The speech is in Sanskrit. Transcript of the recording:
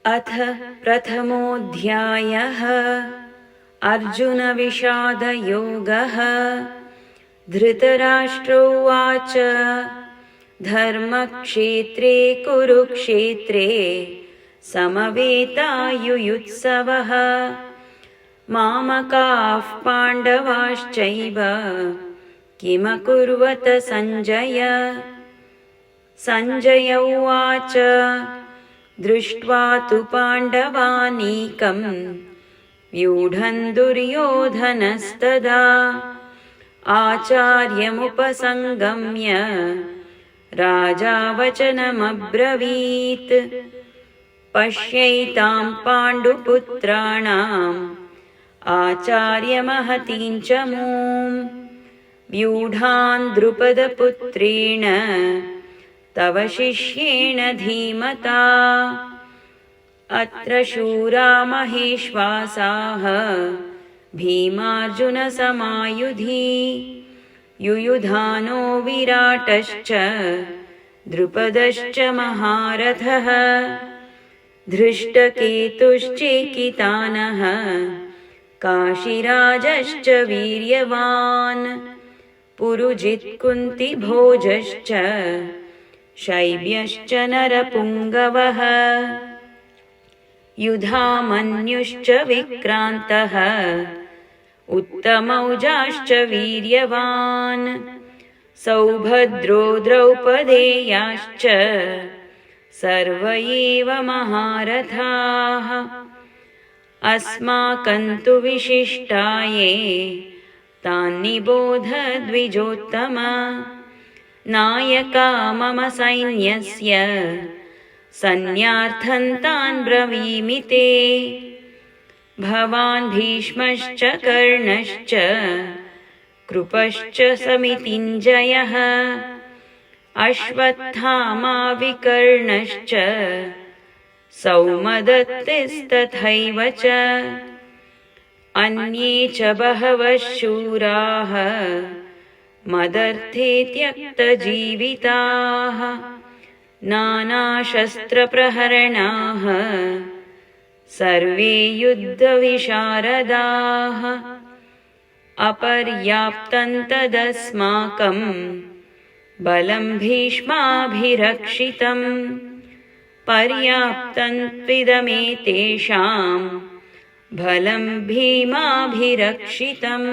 अथ प्रथमोऽध्यायः। अर्जुनविषादयोगः। धृतराष्ट्र उवाच धर्मक्षेत्रे कुरुक्षेत्रे समवेतायुयुत्सवः मामकाः पाण्डवाश्चैव किमकुर्वत सञ्जय। सञ्जय उवाच दृष्ट्वा तु पाण्डवानीकं व्यूढं दुर्योधनस्तदा आचार्यमुपसंगम्य राजा वचनमब्रवीत् पश्यैतां पाण्डुपुत्राणाम् आचार्यमहतीं च मूं व्यूढान् द्रुपदपुत्रेण तव शिष्येण धीमता। अत्र शूरा महेश्वासाः भीमार्जुनसमायुधि युयुधानो विराटश्च द्रुपदश्च महारथः धृष्टकेतुश्चेकितानः काशीराजश्च वीर्यवान् पुरुजित्कुन्तिभोजश्च शैब्यश्च नरपुङ्गवः युधामन्युश्च विक्रान्तः उत्तमौजाश्च वीर्यवान् सौभद्रो द्रौपदेयाश्च सर्व एव महारथाः अस्माकं तु विशिष्टाये तान्निबोध द्विजोत्तम। नायका मम सैन्यस्य सन्न्यार्थं तान् ब्रवीमि ते। भवान् भीष्मश्च कर्णश्च कृपश्च समितिञ्जयः अश्वत्थामा विकर्णश्च सौमदत्तिस्तथैव च अन्ये च बहवः शूराः मदर्थे त्यक्तजीविताः नानाशस्त्रप्रहरणाः सर्वे युद्धविशारदाः अपर्याप्तं तदस्माकं बलं भीष्माभिरक्षितं पर्याप्तं त्विदमेतेषां बलं भीमाभिरक्षितम्।